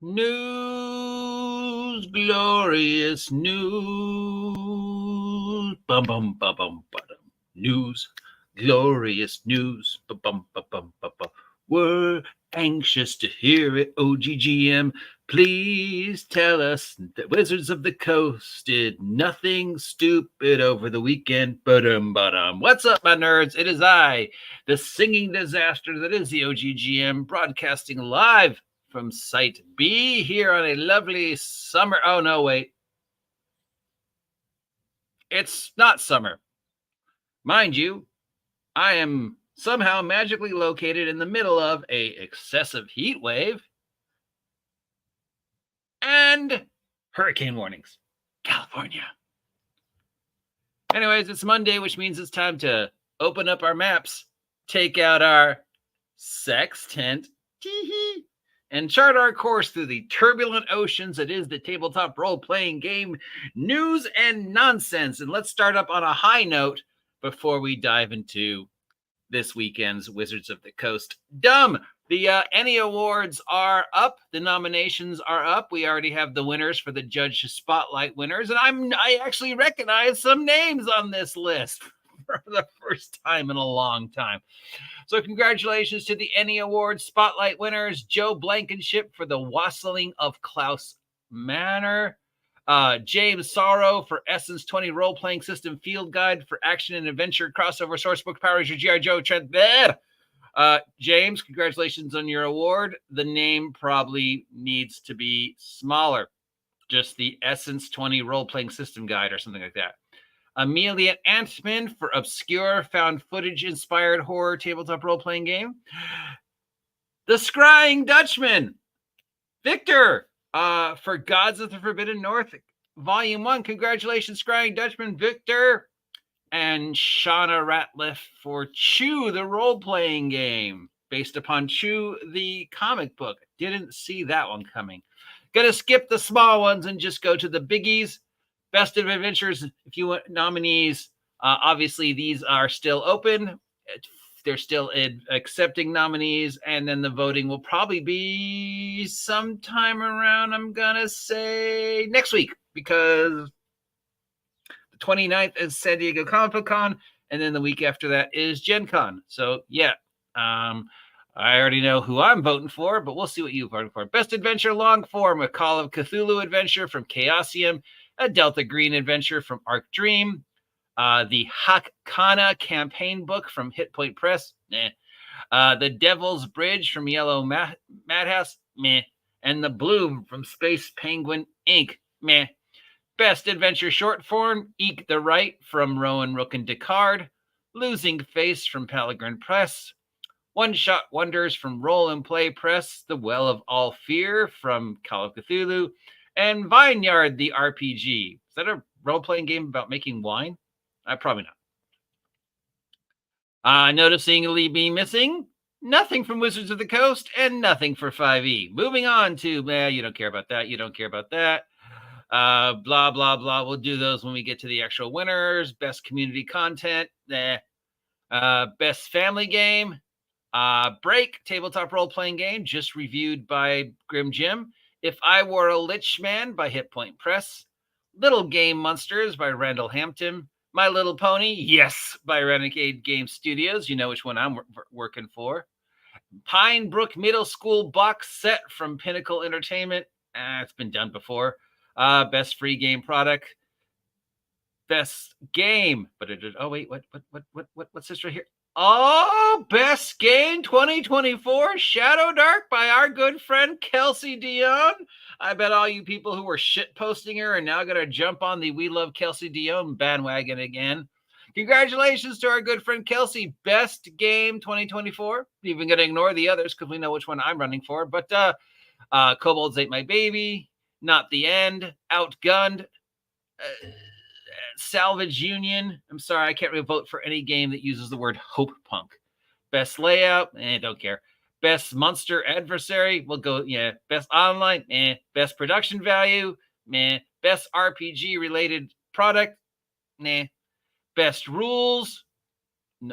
News, glorious news. Bum bum bum bum bum. News, glorious news. Bum bum bum bum bum bum. We're anxious to hear it. OGGM, please tell us that Wizards of the Coast did nothing stupid over the weekend. Ba-dum. What's up, my nerds? It is I, the singing disaster that is the OGGM, broadcasting live from Site B here on a lovely summer. Oh, no, wait. It's not summer. Mind you, I am somehow magically located in the middle of a excessive heat wave and hurricane warnings. California. Anyways, it's Monday, which means it's time to open up our maps, take out our sextant, tee-hee, and chart our course through the turbulent oceans that is the tabletop role-playing game news and nonsense. And let's start up on a high note before we dive into this weekend's Wizards of the Coast Dumb. The Ennie Awards are up. The nominations are up. We already have the winners for the Judge Spotlight winners, and I actually recognize some names on this list for the first time in a long time. So congratulations to the Ennie Awards Spotlight winners: Joe Blankenship for The Wassailing of Klaus Manor, James Sorrow for Essence 20 Role-Playing System Field Guide for Action and Adventure Crossover Sourcebook Power Ranger G.I. Joe Trent. James, congratulations on your award. The name probably needs to be smaller. Just the Essence 20 Role-Playing System Guide or something like that. Amelia Antman for Obscure Found Footage-Inspired Horror Tabletop Role-Playing Game. The Scrying Dutchman, Victor, for Gods of the Forbidden North, Volume 1. Congratulations, Scrying Dutchman, Victor. And Shauna Ratliff for Chew, the role-playing game, based upon Chew, the comic book. Didn't see that one coming. Gonna skip the small ones and just go to the biggies. Best of Adventures, if you want nominees, obviously these are still open. They're still accepting nominees, and then the voting will probably be sometime around, I'm gonna say, next week, because the 29th is San Diego Comic-Con, and then the week after that is Gen Con. So, yeah, I already know who I'm voting for, but we'll see what you voted for. Best Adventure Long Form, a Call of Cthulhu adventure from Chaosium, a Delta Green adventure from Arc Dream, the Hakkana campaign book from Hit Point Press, the Devil's Bridge from Yellow Madhouse, meh, and the Bloom from Space Penguin Inc., meh. Best Adventure Short Form, Eke the Right from Rowan Rook and Descartes, Losing Face from Pellegrin Press, One Shot Wonders from Roll and Play Press, The Well of All Fear from Call of Cthulhu, and Vineyard the RPG. Is that a role-playing game about making wine? Probably not. Noticeably be missing, nothing from Wizards of the Coast, and nothing for 5e. Moving on to, you don't care about that, you don't care about that. Blah, blah, blah. We'll do those when we get to the actual winners. Best community content, best family game, Break, tabletop role-playing game, just reviewed by GRIMJIM. If I Were a Lich Man by Hit Point Press, Little Game Monsters by Randall Hampton, My Little Pony, yes, by Renegade Game Studios. You know which one I'm working for. Pine Brook Middle School box set from Pinnacle Entertainment. It's been done before. Best free game product. Best game. Oh wait, what's this right here? Oh, best game 2024, Shadowdark by our good friend Kelsey Dion. I bet all you people who were shit posting her are now gonna jump on the We Love Kelsey Dion bandwagon again. Congratulations to our good friend Kelsey. Best game 2024. Even gonna ignore the others because we know which one I'm running for. But Kobolds Ate My Baby, Not the End, Outgunned, Salvage Union. I'm sorry, I can't really vote for any game that uses the word hope punk. Best layout, don't care. Best monster adversary, we'll go, yeah. Best online, Best production value, meh. Best RPG related product, nah. Best rules.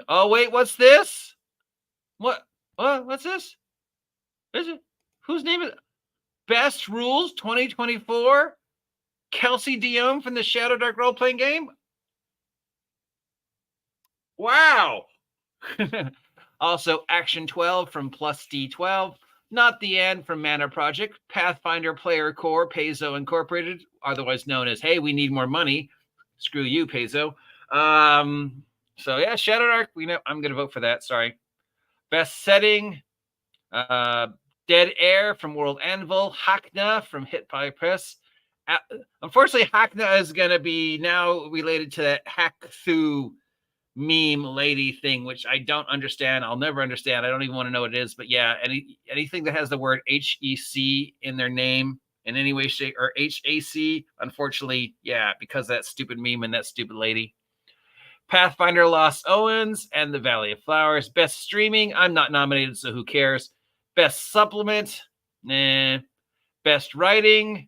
Oh wait, what's this? What's this? Is it? Whose name is it? Best Rules 2024, Kelsey Dion from the Shadowdark role-playing game. Wow. Also, Action 12 from Plus D12. Not the End from Mana Project. Pathfinder Player Core, Paizo Incorporated, otherwise known as, hey, we need more money. Screw you, Paizo. So yeah, Shadowdark, I'm going to vote for that. Sorry. Best Setting, Dead Air from World Anvil. Hakna from Hit by Press. Unfortunately, Hakna is going to be now related to that Hack-Thu meme lady thing, which I don't understand. I'll never understand. I don't even want to know what it is. But yeah, anything that has the word HEC in their name in any way, shape, or HAC, unfortunately, yeah, because of that stupid meme and that stupid lady. Pathfinder Lost Owens and The Valley of Flowers. Best Streaming, I'm not nominated, so who cares? Best Supplement, nah. Best Writing,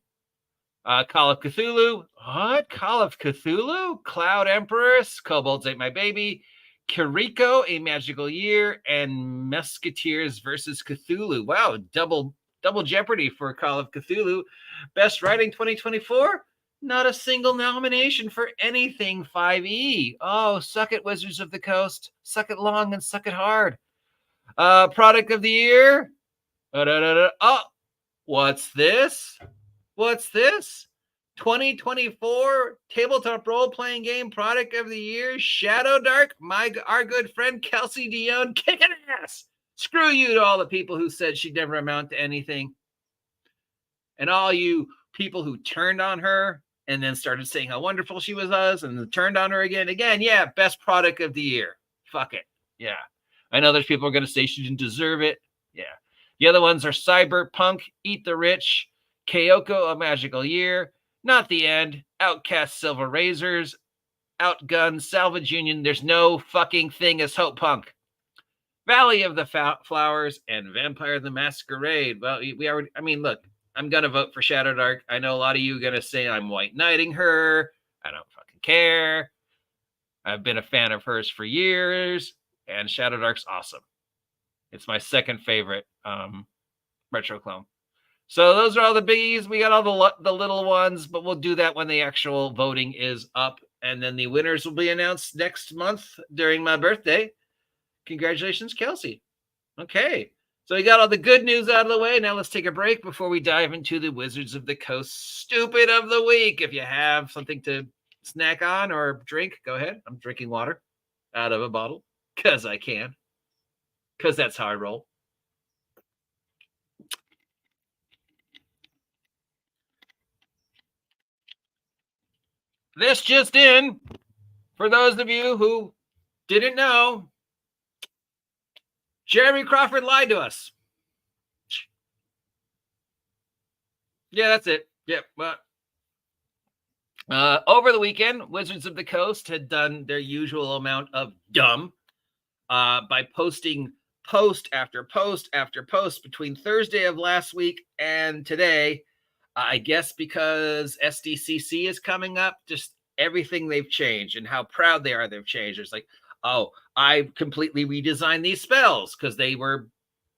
Call of Cthulhu. What? Call of Cthulhu? Cloud Empress, Kobolds Ate My Baby, Kiriko, A Magical Year, and Musketeers versus Cthulhu. Wow, double jeopardy for Call of Cthulhu. Best Writing 2024? Not a single nomination for anything 5e. Oh, suck it, Wizards of the Coast. Suck it long and suck it hard. Product of the Year? Oh, what's this? What's this? 2024 tabletop role-playing game product of the year, Shadowdark, our good friend Kelsey Dion kicking ass. Screw you to all the people who said she'd never amount to anything. And all you people who turned on her and then started saying how wonderful she was and turned on her again. Yeah, best product of the year. Fuck it. Yeah. I know there's people are going to say she didn't deserve it. Yeah. The other ones are Cyberpunk, Eat the Rich, Kyoko, A Magical Year, Not the End, Outcast Silver Razors, Outgunned, Salvage Union, There's No Fucking Thing as Hope Punk, Valley of the Flowers, and Vampire the Masquerade. Well, we already, look, I'm going to vote for Shadowdark. I know a lot of you are going to say I'm white knighting her. I don't fucking care. I've been a fan of hers for years, and Shadowdark's awesome. It's my second favorite retro clone. So those are all the biggies. We got all the little ones, but we'll do that when the actual voting is up. And then the winners will be announced next month during my birthday. Congratulations, Kelsey. Okay. So we got all the good news out of the way. Now let's take a break before we dive into the Wizards of the Coast Stupid of the Week. If you have something to snack on or drink, go ahead. I'm drinking water out of a bottle because I can. Because that's how I roll. This just in, for those of you who didn't know, Jeremy Crawford lied to us. Yeah, that's it. Yep. Over the weekend, Wizards of the Coast had done their usual amount of dumb by posting post after post after post between Thursday of last week and today. I guess because SDCC is coming up, just everything they've changed and how proud they are they've changed. It's like, oh, I completely redesigned these spells because they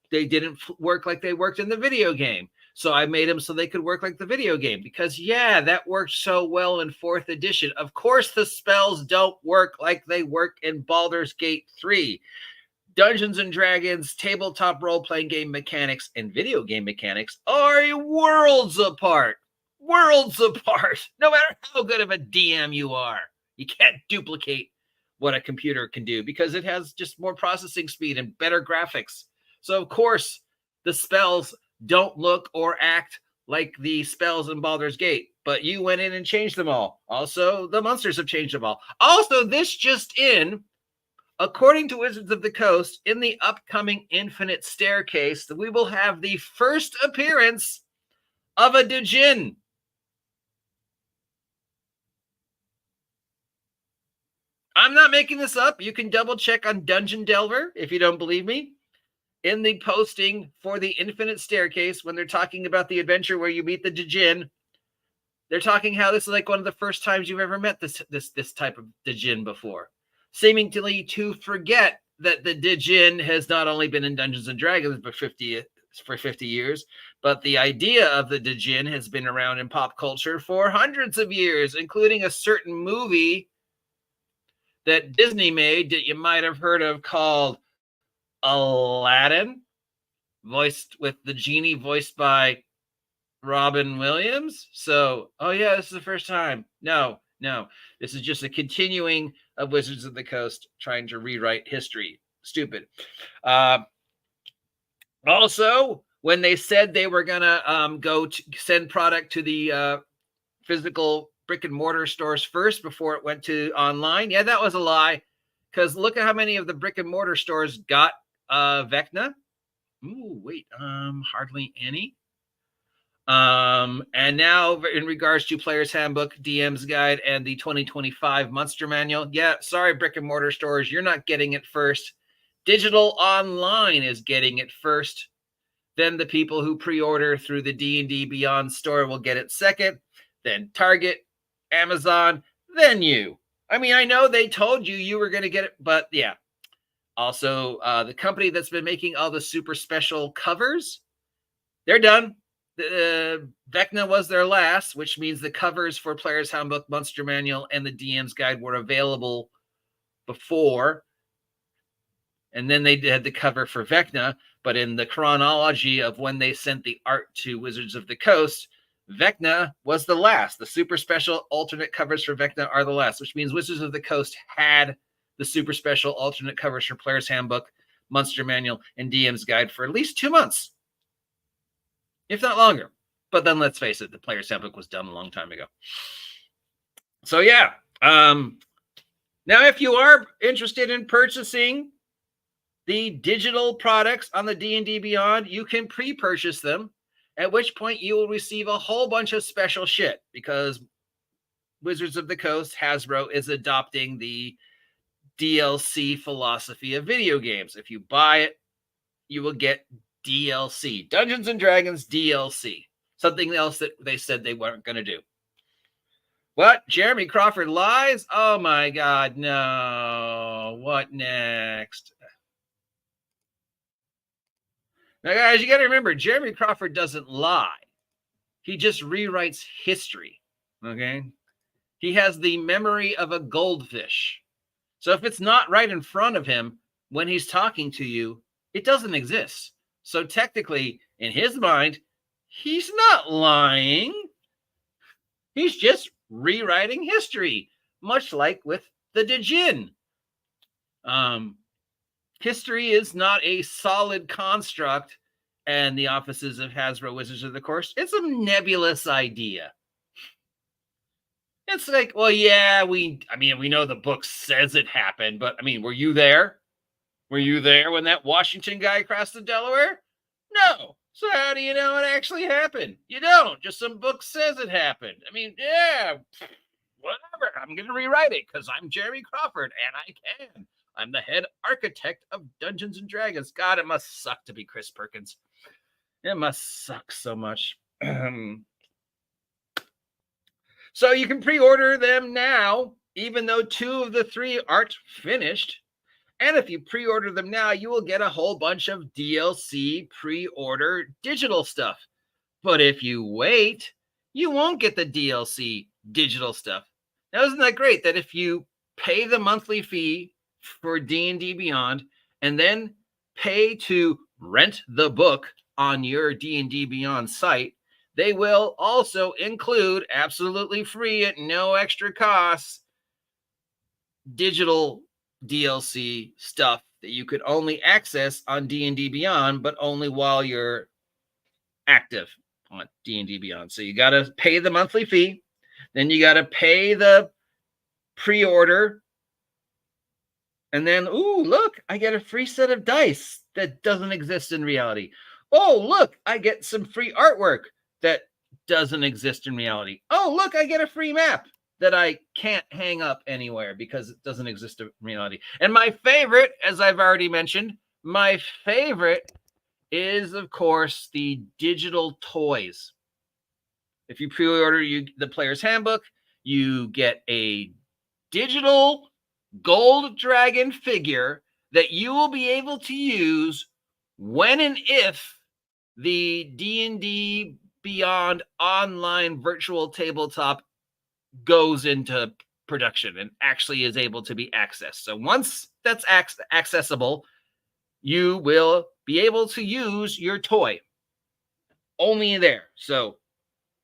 didn't work like they worked in the video game. So I made them so they could work like the video game because, yeah, that worked so well in 4th edition. Of course, the spells don't work like they work in Baldur's Gate 3. Dungeons and Dragons, tabletop role-playing game mechanics, and video game mechanics are worlds apart. Worlds apart. No matter how good of a DM you are, you can't duplicate what a computer can do because it has just more processing speed and better graphics. So, of course, the spells don't look or act like the spells in Baldur's Gate, but you went in and changed them all. Also, the monsters have changed them all. Also, this just in, according to Wizards of the Coast, in the upcoming Infinite Staircase, we will have the first appearance of a Djinn. I'm not making this up. You can double check on Dungeon Delver if you don't believe me. In the posting for the Infinite Staircase, when they're talking about the adventure where you meet the Djinn, they're talking how this is like one of the first times you've ever met this type of Djinn before. Seemingly to forget that the Djinn has not only been in Dungeons and Dragons for 50 for 50 years, but the idea of the djinn has been around in pop culture for hundreds of years, including a certain movie that Disney made that you might have heard of called Aladdin, voiced with the genie voiced by Robin Williams. So, oh yeah, this is the first time. No, this is just a continuing of Wizards of the Coast trying to rewrite history. Stupid. Also, when they said they were gonna go to send product to the physical brick and mortar stores first before it went to online, yeah, that was a lie. Because look at how many of the brick and mortar stores got Vecna. Ooh, wait, hardly any. And now in regards to Player's Handbook, DM's Guide, and the 2025 Monster Manual, yeah, sorry, brick and mortar stores, you're not getting it first. Digital Online is getting it first. Then the people who pre-order through the D&D Beyond store will get it second. Then Target, Amazon, then you. I mean, I know they told you were going to get it, but yeah. Also, the company that's been making all the super special covers, they're done. Vecna was their last, which means the covers for Player's Handbook, Monster Manual, and the DM's Guide were available before. And then they had the cover for Vecna, but in the chronology of when they sent the art to Wizards of the Coast, Vecna was the last. The super special alternate covers for Vecna are the last, which means Wizards of the Coast had the super special alternate covers for Player's Handbook, Monster Manual, and DM's Guide for at least 2 months, if not longer. But then let's face it, the Player's Handbook was done a long time ago. So yeah. Now, if you are interested in purchasing the digital products on the D&D Beyond, you can pre-purchase them, at which point you will receive a whole bunch of special shit, because Wizards of the Coast, Hasbro, is adopting the DLC philosophy of video games. If you buy it, you will get DLC. Dungeons and Dragons DLC. Something else that they said they weren't going to do. What? Jeremy Crawford lies? Oh my God, no. What next? Now, guys, you got to remember, Jeremy Crawford doesn't lie. He just rewrites history, okay? He has the memory of a goldfish. So if it's not right in front of him when he's talking to you, it doesn't exist. So technically, in his mind, he's not lying. He's just rewriting history, much like with the djinn. History is not a solid construct, and the offices of Hasbro Wizards of the Coast, it's a nebulous idea. It's like, well, yeah, we know the book says it happened, but I mean, were you there? Were you there when that Washington guy crossed the Delaware? No. So how do you know it actually happened? You don't. Just some book says it happened. I mean, yeah, whatever. I'm going to rewrite it because I'm Jeremy Crawford, and I can. I'm the head architect of Dungeons and Dragons. God, it must suck to be Chris Perkins. It must suck so much. So you can pre-order them now, even though 2 of the 3 aren't finished. And if you pre-order them now, you will get a whole bunch of DLC pre-order digital stuff. But if you wait, you won't get the DLC digital stuff. Now, isn't that great that if you pay the monthly fee for D&D Beyond and then pay to rent the book on your D&D Beyond site, they will also include, absolutely free at no extra cost, digital DLC stuff that you could only access on D&D Beyond, but only while you're active on D&D Beyond. So you got to pay the monthly fee, then you got to pay the pre-order, and then, ooh, look, I get a free set of dice that doesn't exist in reality. Oh, look, I get some free artwork that doesn't exist in reality. Oh, look, I get a free map that I can't hang up anywhere because it doesn't exist in reality. And my favorite, as I've already mentioned, my favorite is, of course, the digital toys. If you pre-order the Player's Handbook, you get a digital gold dragon figure that you will be able to use when and if the D&D Beyond online virtual tabletop goes into production and actually is able to be accessed. So once that's accessible, you will be able to use your toy only there. So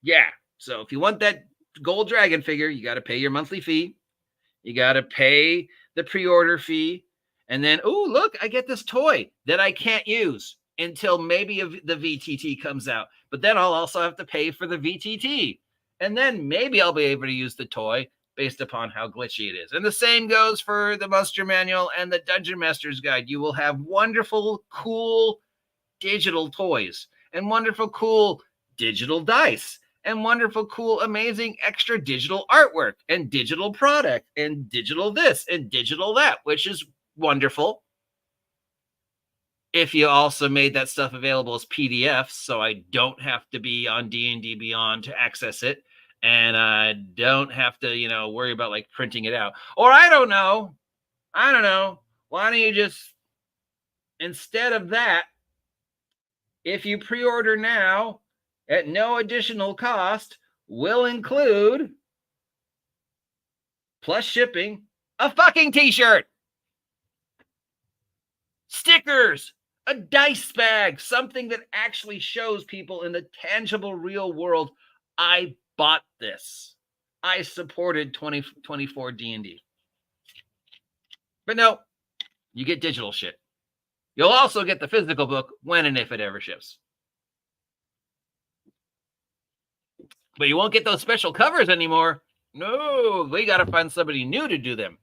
yeah, so if you want that gold dragon figure, you got to pay your monthly fee. You got to pay the pre-order fee. And then, oh, look, I get this toy that I can't use until maybe the VTT comes out. But then I'll also have to pay for the VTT. And then maybe I'll be able to use the toy based upon how glitchy it is. And the same goes for the Monster Manual and the Dungeon Master's Guide. You will have wonderful, cool digital toys and wonderful, cool digital dice and wonderful, cool, amazing extra digital artwork and digital product and digital this and digital that, which is wonderful. If you also made that stuff available as PDFs, so I don't have to be on D&D Beyond to access it, and I don't have to, worry about like printing it out. Or I don't know. Why don't you just, instead of that, if you pre-order now at no additional cost, will include, plus shipping, a fucking t-shirt, stickers, a dice bag, something that actually shows people in the tangible real world, I bought this. I supported 2024 D&D. But no, you get digital shit. You'll also get the physical book when and if it ever ships. But you won't get those special covers anymore. No, we got to find somebody new to do them.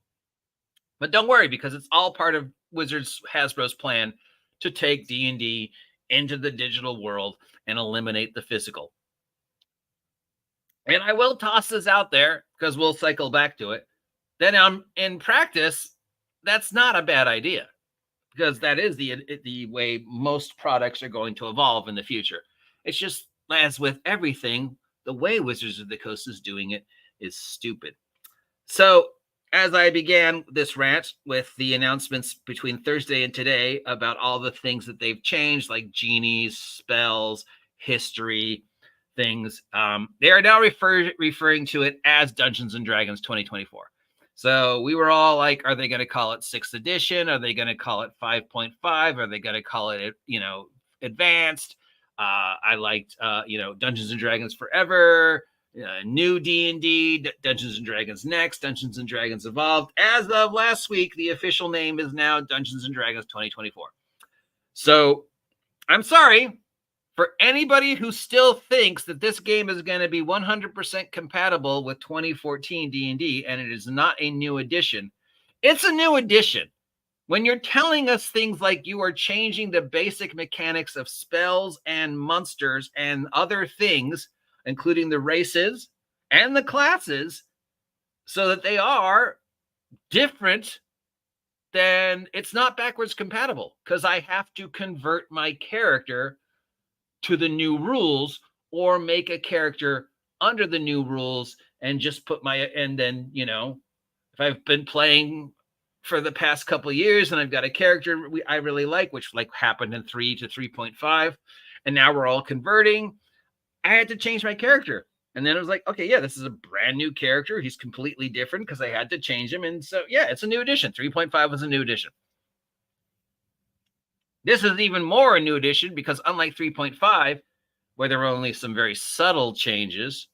But don't worry, because it's all part of Wizards Hasbro's plan to take D&D into the digital world and eliminate the physical. And I will toss this out there because we'll cycle back to it. Then in practice, that's not a bad idea, because that is the way most products are going to evolve in the future. It's just, as with everything, the way Wizards of the Coast is doing it is stupid. So as I began this rant with the announcements between Thursday and today about all the things that they've changed, like genies, spells, history, things, they are now referring to it as Dungeons and Dragons 2024. So we were all like, are they going to call it 6th edition? Are they going to call it 5.5? Are they going to call it, advanced? I liked, Dungeons and Dragons Forever, new D&D, Dungeons and Dragons Next, Dungeons and Dragons Evolved. As of last week, the official name is now Dungeons and Dragons 2024. So I'm sorry for anybody who still thinks that this game is going to be 100% compatible with 2014 D&D, and it is not a new edition. It's a new edition. When you're telling us things like you are changing the basic mechanics of spells and monsters and other things, including the races and the classes, so that they are different, then it's not backwards compatible, because I have to convert my character to the new rules or make a character under the new rules and just put and then, if I've been playing for the past couple of years and I've got a character I really like, which happened in 3 to 3.5, and now we're all converting, I had to change my character. And then it was like, okay, yeah, this is a brand new character. He's completely different because I had to change him. And so, yeah, it's a new edition. 3.5 was a new edition. This is even more a new edition because unlike 3.5, where there were only some very subtle changes,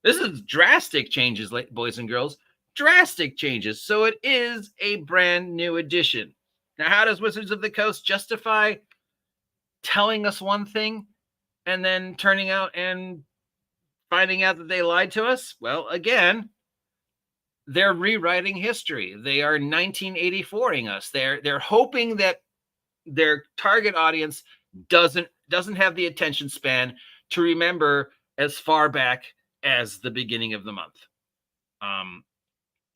this is drastic changes, boys and girls. Drastic changes. So it is a brand new edition. Now, how does Wizards of the Coast justify telling us one thing and then turning out and finding out that they lied to us? Well, again, they're rewriting history. They are 1984ing us. They're hoping that their target audience doesn't have the attention span to remember as far back as the beginning of the month.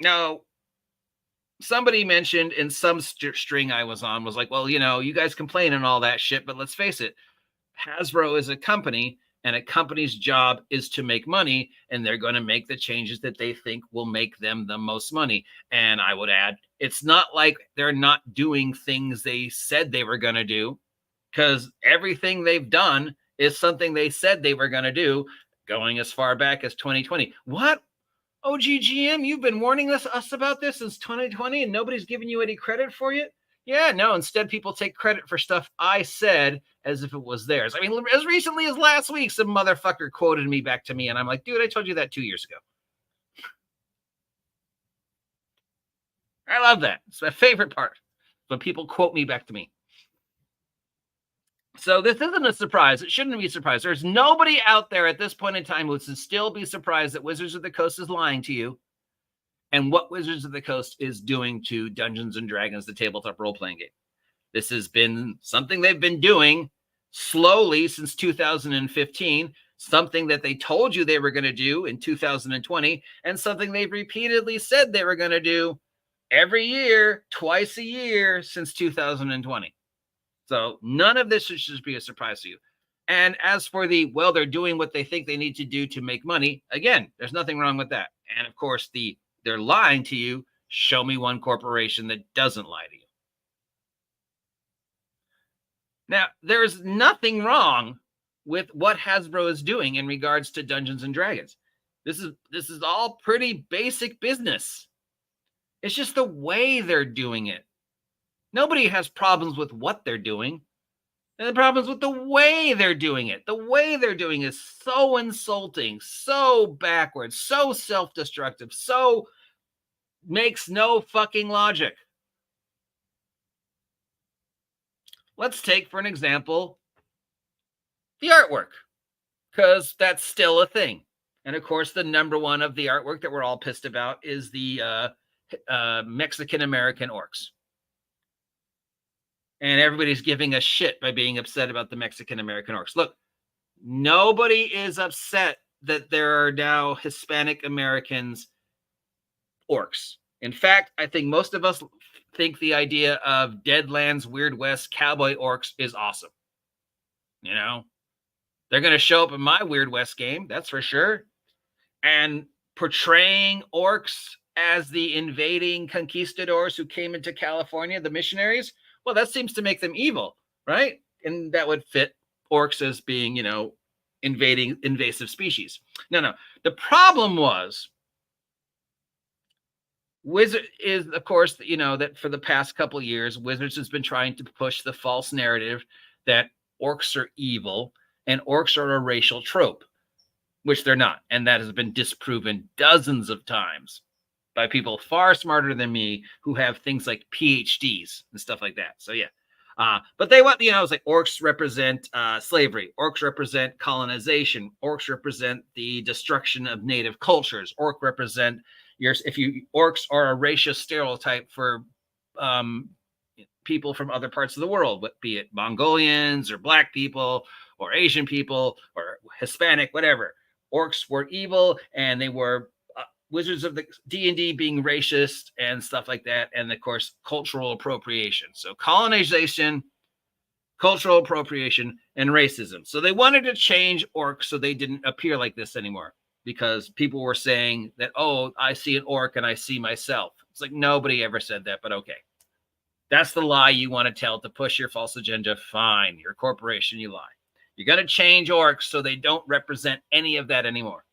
Now, somebody mentioned in some string I was on was like, well, you guys complain and all that shit, but let's face it, Hasbro is a company, and a company's job is to make money, and they're going to make the changes that they think will make them the most money. And I would add, it's not like they're not doing things they said they were going to do. because everything they've done is something they said they were going to do, going as far back as 2020. What? OGGM, you've been warning us about this since 2020 and nobody's giving you any credit for it? Yeah, no, instead people take credit for stuff I said as if it was theirs. I mean, as recently as last week, some motherfucker quoted me back to me and I'm like, dude, I told you that 2 years ago. I love that. It's my favorite part, when people quote me back to me. So this isn't a surprise. It shouldn't be a surprise. There's nobody out there at this point in time who would still be surprised that Wizards of the Coast is lying to you and what Wizards of the Coast is doing to Dungeons & Dragons, the tabletop role-playing game. This has been something they've been doing slowly since 2015, something that they told you they were going to do in 2020, and something they've repeatedly said they were going to do every year, twice a year since 2020. So none of this should just be a surprise to you. And as for well, they're doing what they think they need to do to make money. Again, there's nothing wrong with that. And of course, they're lying to you. Show me one corporation that doesn't lie to you. Now, there's nothing wrong with what Hasbro is doing in regards to Dungeons and Dragons. This is all pretty basic business. It's just the way they're doing it. Nobody has problems with what they're doing. And the problems with the way they're doing it. The way they're doing is so insulting, so backwards, so self-destructive, so makes no fucking logic. Let's take, for an example, the artwork, because that's still a thing. And of course, the number one of the artwork that we're all pissed about is the Mexican-American orcs. And everybody's giving a shit by being upset about the Mexican-American orcs. Look, nobody is upset that there are now Hispanic Americans orcs. In fact, I think most of us think the idea of Deadlands, Weird West, cowboy orcs is awesome. You know, they're going to show up in my Weird West game, that's for sure. And portraying orcs as the invading conquistadors who came into California, the missionaries, well, that seems to make them evil, right? And that would fit orcs as being, you know, invading invasive species. No. The problem was, Wizard is, of course, you know, that for the past couple of years, Wizards has been trying to push the false narrative that orcs are evil and orcs are a racial trope, which they're not. And that has been disproven dozens of times by people far smarter than me who have things like PhDs and stuff like that. So, yeah. But they want, you know, it's like orcs represent slavery. Orcs represent colonization. Orcs represent the destruction of native cultures. Orcs represent orcs are a racial stereotype for people from other parts of the world, be it Mongolians or black people or Asian people or Hispanic, whatever. Orcs were evil, and they were Wizards of the D&D being racist and stuff like that. And of course, cultural appropriation. So colonization, cultural appropriation, and racism. So they wanted to change orcs so they didn't appear like this anymore, because people were saying that, oh, I see an orc and I see myself. It's like, nobody ever said that, but okay. That's the lie you want to tell to push your false agenda. Fine. You're a corporation, you lie. You're going to change orcs so they don't represent any of that anymore.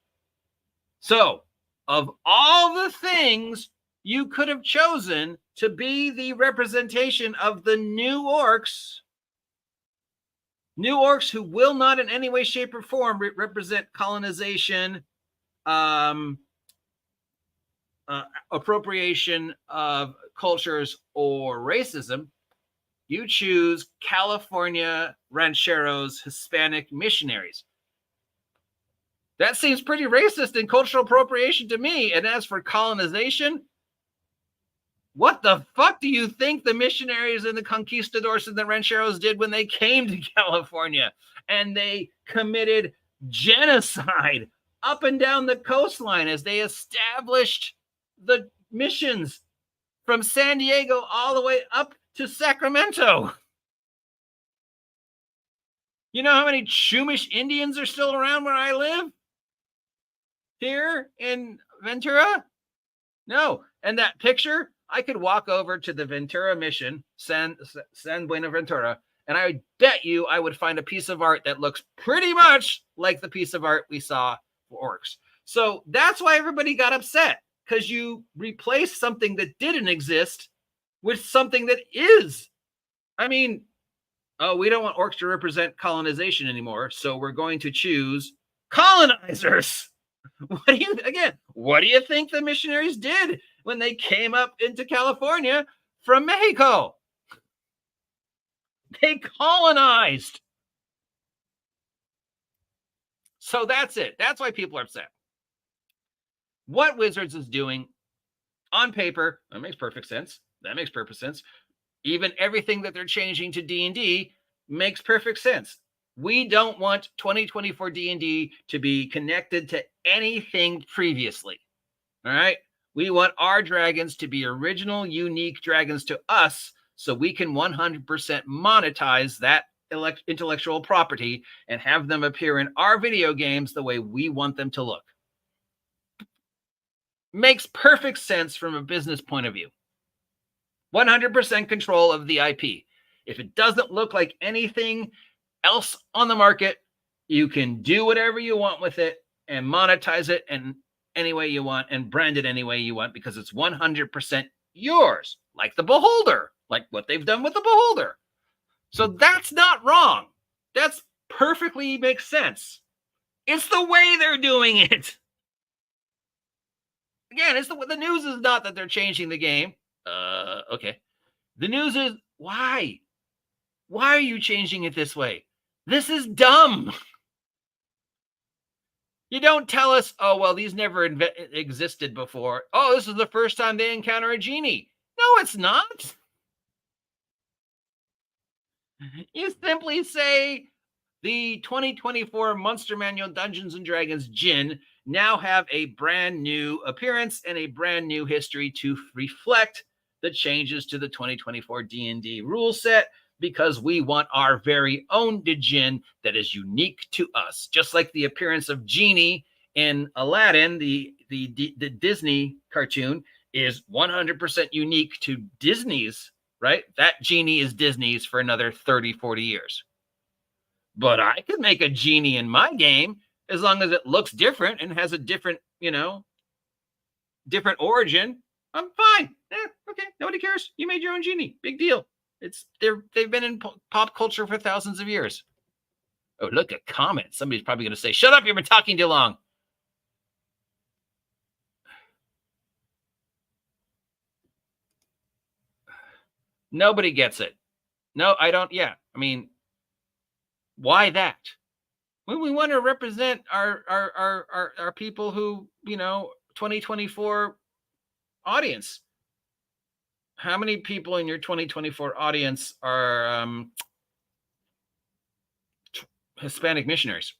So, of all the things you could have chosen to be the representation of the new orcs who will not in any way, shape, or form represent colonization, appropriation of cultures, or racism, you choose California rancheros, Hispanic missionaries. That seems pretty racist and cultural appropriation to me. And as for colonization, what the fuck do you think the missionaries and the conquistadors and the rancheros did when they came to California? And they committed genocide up and down the coastline as they established the missions from San Diego all the way up to Sacramento. You know how many Chumash Indians are still around where I live? Here in Ventura? No. And that picture, I could walk over to the Ventura mission, San Buenaventura, And I bet you I would find a piece of art that looks pretty much like the piece of art we saw for orcs. So that's why everybody got upset, because you replaced something that didn't exist with something that is. I mean, oh, we don't want orcs to represent colonization anymore, so we're going to choose colonizers. What do you think the missionaries did when they came up into California from Mexico? They colonized. So that's it. That's why people are upset. What Wizards is doing on paper, that makes perfect sense. That makes perfect sense. Even everything that they're changing to D&D makes perfect sense. We don't want 2024 D&D to be connected to anything previously. All right? We want our dragons to be original, unique dragons to us, so we can 100% monetize that intellectual property and have them appear in our video games the way we want them to look. Makes perfect sense from a business point of view. 100% control of the IP. If it doesn't look like anything else on the market, you can do whatever you want with it and monetize it in any way you want and brand it any way you want, because it's 100% yours, like the Beholder, like what they've done with the Beholder. So that's not wrong. That's perfectly makes sense. It's the way they're doing it. Again, the news is not that they're changing the game. Okay. The news is, why? Why are you changing it this way? This is dumb. You don't tell us, oh, well, these never existed before. Oh, this is the first time they encounter a genie. No, it's not. You simply say the 2024 Monster Manual Dungeons & Dragons Djinn now have a brand new appearance and a brand new history to reflect the changes to the 2024 D&D rule set, because we want our very own Djinn that is unique to us. Just like the appearance of Genie in Aladdin, the Disney cartoon, is 100% unique to Disney's, right? That Genie is Disney's for another 30, 40 years. But I could make a Genie in my game as long as it looks different and has a different, different origin. I'm fine. Okay, nobody cares. You made your own Genie. Big deal. They've been in pop culture for thousands of years. Oh, look, a comment. Somebody's probably going to say, shut up, you've been talking too long. Nobody gets it. No, I don't. Yeah, I mean, why that? When we want to represent our people who, 2024 audience. How many people in your 2024 audience are Hispanic missionaries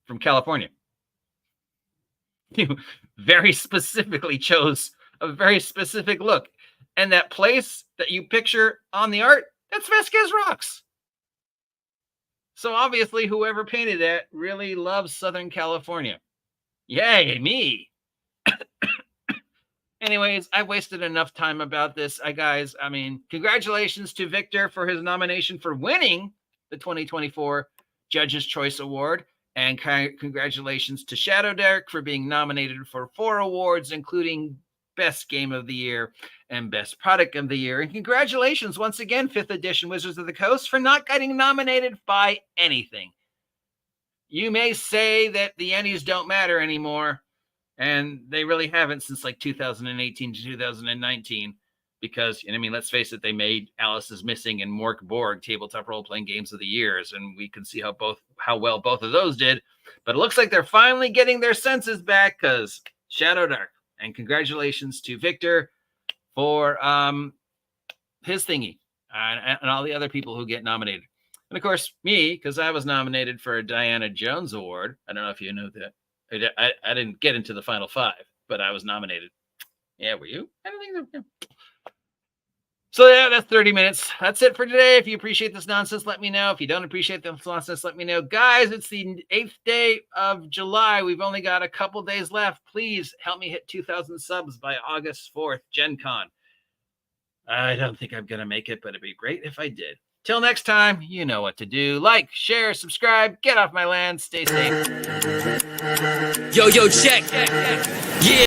from California? You very specifically chose a very specific look. And that place that you picture on the art, that's Vasquez Rocks. So obviously whoever painted that really loves Southern California. Yay, me. Anyways, I've wasted enough time about this. Guys, I mean, congratulations to Victor for his nomination for winning the 2024 Judge's Choice Award. And congratulations to Shadowdark for being nominated for 4 awards, including Best Game of the Year and Best Product of the Year. And congratulations once again, 5th edition Wizards of the Coast, for not getting nominated by anything. You may say that the Ennies don't matter anymore, and they really haven't since like 2018 to 2019. Because, let's face it, they made Alice is Missing and Mork Borg tabletop role-playing games of the years, and we can see how well both of those did. But it looks like they're finally getting their senses back, because Shadowdark. And congratulations to Victor for his thingy, and all the other people who get nominated. And of course, me, because I was nominated for a Diana Jones Award. I don't know if you know that. I didn't get into the final 5, but I was nominated. Yeah, were you? I don't think so. Yeah. So yeah, that's 30 minutes. That's it for today. If you appreciate this nonsense, let me know. If you don't appreciate this nonsense, let me know. Guys, it's the 8th day of July. We've only got a couple days left. Please help me hit 2,000 subs by August 4th, Gen Con. I don't think I'm going to make it, but it'd be great if I did. Till next time, you know what to do. Like, share, subscribe, get off my land, stay safe. Yo, check. Yeah.